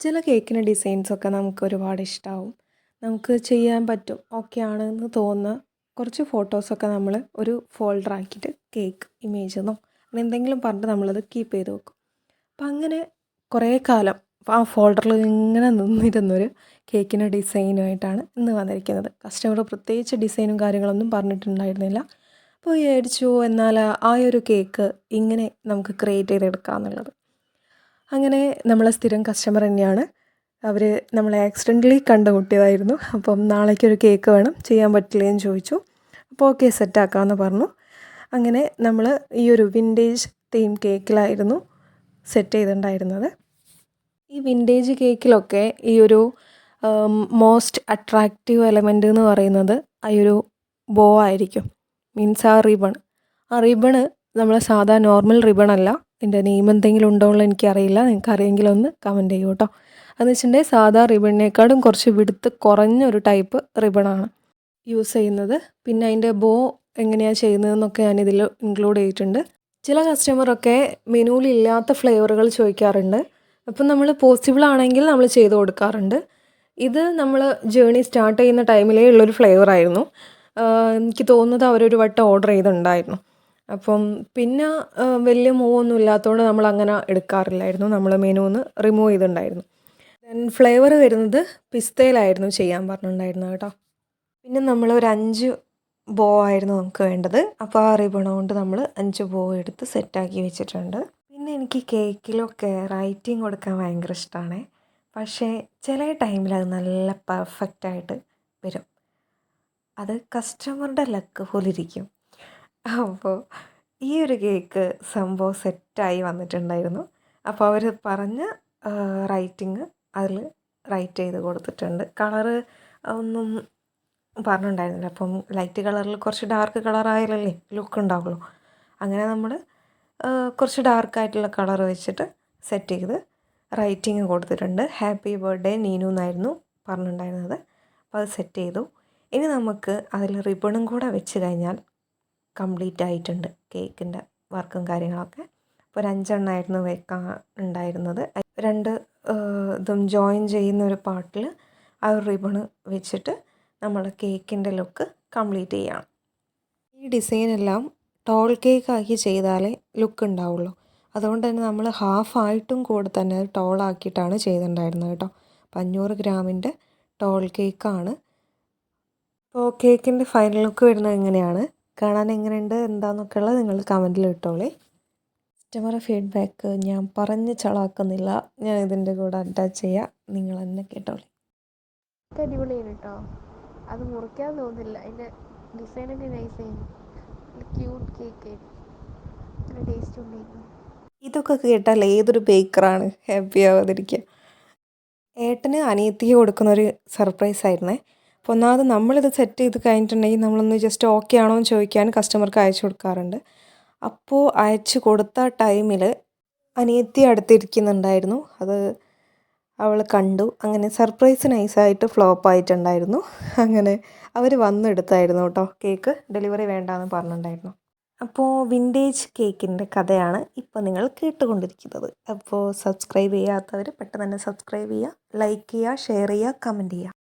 ചില കേക്കിൻ്റെ ഡിസൈൻസൊക്കെ നമുക്ക് ഒരുപാട് ഇഷ്ടമാവും. നമുക്ക് ചെയ്യാൻ പറ്റും, ഓക്കെ ആണെന്ന് തോന്നുന്ന കുറച്ച് ഫോട്ടോസൊക്കെ നമ്മൾ ഒരു ഫോൾഡറാക്കിയിട്ട് കേക്ക് ഇമേജെന്നോ അങ്ങനെ എന്തെങ്കിലും പറഞ്ഞിട്ട് നമ്മളത് കീപ്പ് ചെയ്ത് വെക്കും. അപ്പം അങ്ങനെ കുറേ കാലം ആ ഫോൾഡറിൽ ഇങ്ങനെ നിന്നിരുന്നൊരു കേക്കിൻ്റെ ഡിസൈനുമായിട്ടാണ് ഇന്ന് വന്നിരിക്കുന്നത്. കസ്റ്റമർ പ്രത്യേകിച്ച് ഡിസൈനും കാര്യങ്ങളൊന്നും പറഞ്ഞിട്ടുണ്ടായിരുന്നില്ല. അപ്പോൾ വിചാരിച്ചു എന്നാൽ ആ ഒരു കേക്ക് ഇങ്ങനെ നമുക്ക് ക്രിയേറ്റ് ചെയ്തെടുക്കാമെന്നുള്ളത്. അങ്ങനെ നമ്മളെ സ്ഥിരം കസ്റ്റമർ തന്നെയാണ്. അവർ നമ്മളെ ആക്സിഡൻ്റലി കണ്ടുമുട്ടിയതായിരുന്നു. അപ്പം നാളേക്കൊരു കേക്ക് വേണം, ചെയ്യാൻ പറ്റില്ലേന്ന് ചോദിച്ചു. അപ്പോൾ ഓക്കെ, സെറ്റാക്കാമെന്ന് പറഞ്ഞു. അങ്ങനെ നമ്മൾ ഈ ഒരു വിൻറ്റേജ് തീം കേക്കിലായിരുന്നു സെറ്റ് ചെയ്തിട്ടുണ്ടായിരുന്നത്. ഈ വിൻറ്റേജ് കേക്കിലൊക്കെ ഈ ഒരു മോസ്റ്റ് അട്രാക്റ്റീവ് എലമെൻ്റ് എന്ന് പറയുന്നത് ആ ഒരു ബോ ആയിരിക്കും. മീൻസ് ആ റിബൺ. ആ റിബണ് നമ്മൾ സാധാ നോർമൽ റിബണല്ല. ഇതിൻ്റെ നെയിം എന്തെങ്കിലും ഉണ്ടോ എന്ന് എനിക്കറിയില്ല. നിങ്ങൾക്ക് അറിയെങ്കിൽ ഒന്ന് കമൻറ്റ് ചെയ്യൂ കേട്ടോ. അതെന്ന് വെച്ചിട്ടുണ്ടെങ്കിൽ സാധാ റിബണിനേക്കാളും കുറച്ച് വിടുത്ത് കുറഞ്ഞൊരു ടൈപ്പ് റിബണാണ് യൂസ് ചെയ്യുന്നത്. പിന്നെ അതിൻ്റെ ബോ എങ്ങനെയാണ് ചെയ്യുന്നതെന്നൊക്കെ ഞാനിതിൽ ഇൻക്ലൂഡ് ചെയ്തിട്ടുണ്ട്. ചില കസ്റ്റമറൊക്കെ മെനുവിലില്ലാത്ത ഫ്ലേവറുകൾ ചോദിക്കാറുണ്ട്. അപ്പം നമ്മൾ പോസിബിൾ ആണെങ്കിൽ നമ്മൾ ചെയ്ത് കൊടുക്കാറുണ്ട്. ഇത് നമ്മൾ ജേണി സ്റ്റാർട്ട് ചെയ്യുന്ന ടൈമിലേ ഉള്ളൊരു ഫ്ലേവറായിരുന്നു. എനിക്ക് തോന്നുന്നത് അവരൊരു വട്ടം ഓർഡർ ചെയ്തിട്ടുണ്ടായിരുന്നു. അപ്പം പിന്നെ വലിയ മൂവൊന്നും ഇല്ലാത്തതുകൊണ്ട് നമ്മൾ അങ്ങനെ എടുക്കാറില്ലായിരുന്നു. നമ്മൾ മെനുവിന്ന് റിമൂവ് ചെയ്തിട്ടുണ്ടായിരുന്നു. ദെൻ ഫ്ലേവർ വരുന്നത് പിസ്തയിലായിരുന്നു ചെയ്യാൻ പറഞ്ഞിട്ടുണ്ടായിരുന്നത് കേട്ടോ. പിന്നെ നമ്മൾ ഒരു 5 ബോ ആയിരുന്നു നമുക്ക് വേണ്ടത്. അപ്പോൾ ആ റിബൺ കൊണ്ട് നമ്മൾ 5 ബോ എടുത്ത് സെറ്റാക്കി വെച്ചിട്ടുണ്ട്. പിന്നെ എനിക്ക് കേക്കിലൊക്കെ റൈറ്റിംഗ് കൊടുക്കാൻ ഭയങ്കര ഇഷ്ടമാണ്. പക്ഷേ ചില ടൈമിൽ അത് നല്ല പെർഫെക്റ്റായിട്ട് വരും. അത് കസ്റ്റമറുടെ ലക്ക് പോലെ ഇരിക്കും. അപ്പോൾ ഈ ഒരു കേക്ക് സംഭവം സെറ്റായി വന്നിട്ടുണ്ടായിരുന്നു. അപ്പോൾ അവർ പറഞ്ഞ റൈറ്റിങ് അതിൽ റൈറ്റ് ചെയ്ത് കൊടുത്തിട്ടുണ്ട്. കളറ് ഒന്നും പറഞ്ഞിട്ടുണ്ടായിരുന്നില്ല. അപ്പം ലൈറ്റ് കളറിൽ കുറച്ച് ഡാർക്ക് കളറായാലല്ലേ ലുക്ക് ഉണ്ടാവുള്ളൂ. അങ്ങനെ നമ്മൾ കുറച്ച് ഡാർക്കായിട്ടുള്ള കളർ വെച്ചിട്ട് സെറ്റ് ചെയ്ത് റൈറ്റിങ് കൊടുത്തിട്ടുണ്ട്. ഹാപ്പി ബർത്ത്ഡേ നീനു എന്നായിരുന്നു പറഞ്ഞിട്ടുണ്ടായിരുന്നത്. അപ്പോൾ അത് സെറ്റ് ചെയ്തു. ഇനി നമുക്ക് അതിൽ റിബണും കൂടെ വെച്ച് കഴിഞ്ഞാൽ കംപ്ലീറ്റ് ആയിട്ടുണ്ട് കേക്കിൻ്റെ വർക്കും കാര്യങ്ങളൊക്കെ. അപ്പോൾ ഒരു 5 എണ്ണമായിരുന്നു വെക്കാൻ ഉണ്ടായിരുന്നത്. 2 ഇതും ജോയിൻ ചെയ്യുന്ന ഒരു പാർട്ടിൽ ആ ഒരു റിബണ് വെച്ചിട്ട് നമ്മൾ കേക്കിൻ്റെ ലുക്ക് കംപ്ലീറ്റ് ചെയ്യണം. ഈ ഡിസൈനെല്ലാം ടോൾ കേക്കാക്കി ചെയ്താലേ ലുക്ക് ഉണ്ടാവുള്ളൂ. അതുകൊണ്ട് തന്നെ നമ്മൾ ഹാഫായിട്ടും കൂടെ തന്നെ അത് ടോളാക്കിയിട്ടാണ് ചെയ്തിട്ടുണ്ടായിരുന്നത് കേട്ടോ. 500 ഗ്രാമിൻ്റെ ടോൾ കേക്കാണ്. അപ്പോൾ കേക്കിൻ്റെ ഫൈനൽ ലുക്ക് വരുന്നത് എങ്ങനെയാണ്, കാണാൻ എങ്ങനെയുണ്ട് എന്താണെന്നൊക്കെ ഉള്ളത് നിങ്ങൾ കമൻറ്റിൽ ഇട്ടോളേ. കസ്റ്റമറെ ഫീഡ്ബാക്ക് ഞാൻ പറഞ്ഞ് ചളാക്കുന്നില്ല, ഞാൻ ഇതിൻ്റെ കൂടെ അറ്റാച്ച് ചെയ്യാം, നിങ്ങൾ തന്നെ കേട്ടോളേ. അടിപൊളിയാണ് കേട്ടോ. അത് മുറിക്കാൻ തോന്നില്ല. അതിൻ്റെ ഡിസൈനൊക്കെ നൈസായിരുന്നു. ക്യൂട്ട് കേക്ക്, നല്ല ടേസ്റ്റ് ഉണ്ടായിരുന്നു. ഇതൊക്കെ കേട്ടാൽ ഏതൊരു ബേക്കറാണ് ഹാപ്പി ആവാതിരിക്കുക. ഏട്ടന് അനിയത്തിക്ക് കൊടുക്കുന്നൊരു സർപ്രൈസ് ആയിരുന്നേ. അപ്പോൾ ഒന്നാമത് നമ്മളിത് സെറ്റ് ചെയ്ത് കഴിഞ്ഞിട്ടുണ്ടെങ്കിൽ നമ്മളൊന്ന് ജസ്റ്റ് ഓക്കെ ആണോ എന്ന് ചോദിക്കാൻ കസ്റ്റമർക്ക് അയച്ചു കൊടുക്കാറുണ്ട്. അപ്പോൾ അയച്ചു കൊടുത്ത ടൈമിൽ അനിയത്തി അടുത്തിരിക്കുന്നുണ്ടായിരുന്നു. അത് അവൾ കണ്ടു. അങ്ങനെ സർപ്രൈസ് നൈസായിട്ട് ഫ്ലോപ്പ് ആയിട്ടുണ്ടായിരുന്നു. അങ്ങനെ അവർ വന്നെടുത്തായിരുന്നു കേട്ടോ കേക്ക്. ഡെലിവറി വേണ്ടാന്ന് പറഞ്ഞിട്ടുണ്ടായിരുന്നു. അപ്പോൾ വിൻറ്റേജ് കേക്കിൻ്റെ കഥയാണ് ഇപ്പോൾ നിങ്ങൾ കേട്ടുകൊണ്ടിരിക്കുന്നത്. അപ്പോൾ സബ്സ്ക്രൈബ് ചെയ്യാത്തവർ പെട്ടെന്ന് തന്നെ സബ്സ്ക്രൈബ് ചെയ്യുക, ലൈക്ക് ചെയ്യുക, ഷെയർ ചെയ്യുക, കമൻറ്റ് ചെയ്യുക.